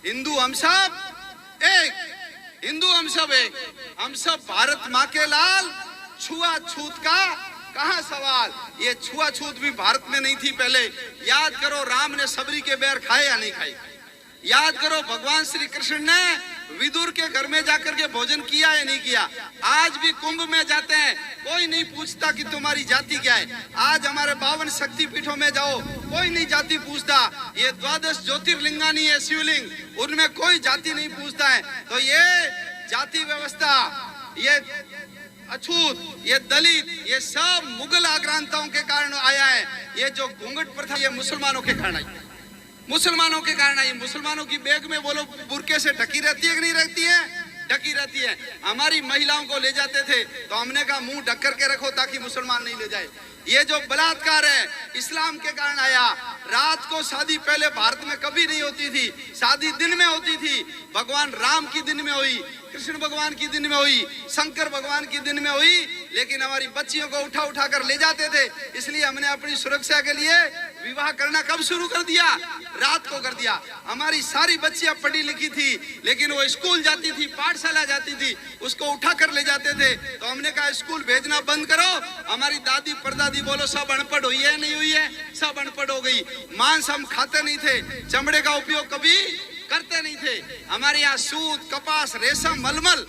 हिंदू हम सब एक, हिंदू हम सब एक, हम सब भारत माँ के लाल। छुआछूत का कहाँ सवाल? ये छुआछूत भी भारत में नहीं थी पहले। याद करो राम ने सबरी के बैर खाए या नहीं खाए? याद करो भगवान श्री कृष्ण ने विदुर के घर में जाकर के भोजन किया या नहीं किया? आज भी कुंभ में जाते हैं, कोई नहीं पूछता कि तुम्हारी जाति क्या है। आज हमारे 52 शक्ति पीठों में जाओ, कोई नहीं जाति पूछता। ये 12 ज्योतिर्लिंगानी है शिवलिंग, उनमें कोई जाति नहीं पूछता है। तो ये जाति व्यवस्था, ये अछूत, ये दलित, ये सब मुगल आक्रांताओं के कारण आया है। ये जो घूंघट प्रथा ये मुसलमानों के कारण आई, मुसलमानों के कारण आई। मुसलमानों की बैग में बोलो बुरके से ढकी रहती है कि नहीं रहती है? ढकी रहती है। हमारी महिलाओं को ले जाते थे तो हमने कहा मुंह ढक करके रखो ताकि मुसलमान नहीं ले जाए। ये जो बलात्कार है इस्लाम के कारण आया। रात को शादी पहले भारत में कभी नहीं होती थी, शादी दिन में होती थी। भगवान राम की दिन में हुई, कृष्ण भगवान की दिन में हुई, शंकर भगवान की दिन में हुई, लेकिन हमारी बच्चियों को उठा उठा कर ले जाते थे। इसलिए हमने अपनी सुरक्षा के लिए विवाह करना कब शुरू कर दिया? रात को कर दिया। हमारी सारी बच्चियां पढ़ी लिखी थी, लेकिन वो स्कूल जाती थी, पाठशाला जाती थी, उसको उठा कर ले जाते थे। तो हमने कहा स्कूल भेजना बंद करो। हमारी दादी परदादी बोलो सब अनपढ़ हुई है नहीं हुई है? सब अनपढ़ हो गई। मांस हम खाते नहीं थे, चमड़े का उपयोग कभी करते नहीं थे। हमारे यहाँ सूत, कपास, रेशम, मलमल,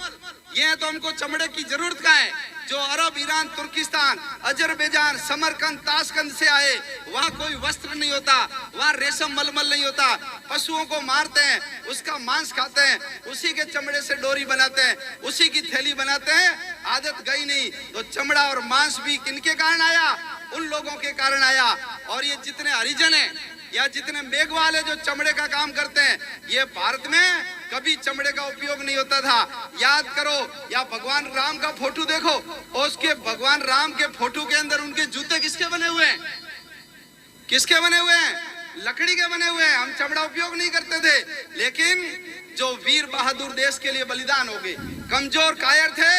ये तो हमको चमड़े की जरूरत का है। जो अरब, ईरान, तुर्किस्तान, अजरबैजान, समरकंद, ताशकंद से आए, वहाँ कोई वस्त्र नहीं होता, वहाँ रेशम मलमल नहीं होता। पशुओं को मारते हैं, उसका मांस खाते हैं, उसी के चमड़े से डोरी बनाते हैं, उसी की थैली बनाते हैं। आदत गई नहीं। तो चमड़ा और मांस भी किनके कारण आया? उन लोगों के कारण आया। और ये जितने हरिजन है या जितने मेघवाल है जो चमड़े का काम करते हैं, ये भारत में कभी चमड़े का उपयोग नहीं होता था। याद करो, या भगवान राम का फोटो देखो, और उसके भगवान राम के फोटो के अंदर उनके जूते किसके बने हुए हैं? किसके बने हुए हैं? लकड़ी के बने हुए हैं। हम चमड़ा उपयोग नहीं करते थे, लेकिन जो वीर बहादुर देश के लिए बलिदान हो गए, कमजोर कायर थे,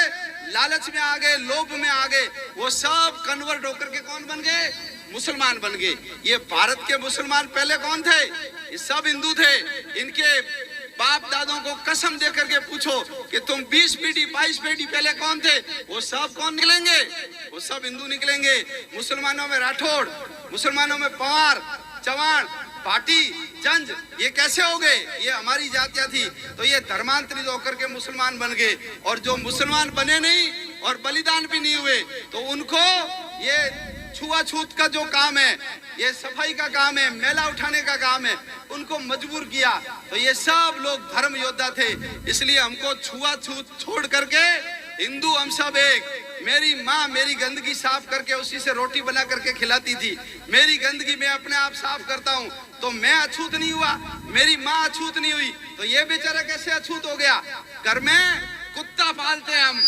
लालच में आ गए, लोभ में आ गए, वो सब कन्वर्ट होकर के कौन बन गए? मुसलमान बन गए। ये भारत के मुसलमान पहले कौन थे? ये सब हिंदू थे। इनके बाप दादों को कसम दे करके पूछो कि तुम 20 पीढ़ी 22 पीढ़ी पहले कौन थे? वो सब कौन निकलेंगे? वो सब हिंदू निकलेंगे। मुसलमानों में राठौड़, मुसलमानों में पवार, चौहान, भाटी, जंज, ये कैसे हो गए? ये हमारी जातियां थी। तो ये धर्मांतरित होकर के मुसलमान बन गए। और जो मुसलमान बने नहीं और बलिदान भी नहीं हुए, तो उनको ये छुआछूत का जो काम है, ये सफाई का काम है, मेला उठाने का काम है, उनको मजबूर किया। तो ये सब लोग धर्म योद्धा थे। इसलिए हमको छुआछूत छोड़ करके हिंदू हम सब एक। मेरी माँ मेरी गंदगी साफ करके उसी से रोटी बना करके खिलाती थी। मेरी गंदगी मैं अपने आप साफ करता हूँ, तो मैं अछूत नहीं हुआ, मेरी माँ अछूत नहीं हुई, तो ये बेचारा कैसे अछूत हो गया? घर में कुत्ता पालते हैं हम,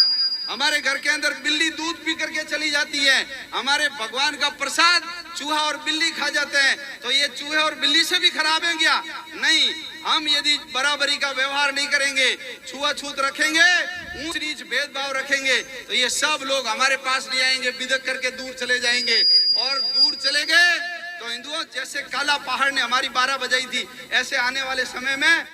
हमारे घर के अंदर बिल्ली दूध पी करके चली जाती है, हमारे भगवान का प्रसाद चूहा और बिल्ली खा जाते हैं, तो ये चूहे और बिल्ली से भी खराब है क्या? नहीं। हम यदि बराबरी का व्यवहार नहीं करेंगे, छुआछूत रखेंगे, ऊंच नीच भेदभाव रखेंगे, तो ये सब लोग हमारे पास नहीं आएंगे, बिदक करके दूर चले जाएंगे। और दूर चले गए तो हिंदुओं, जैसे काला पहाड़ ने हमारी 12 बजाई थी, ऐसे आने वाले समय में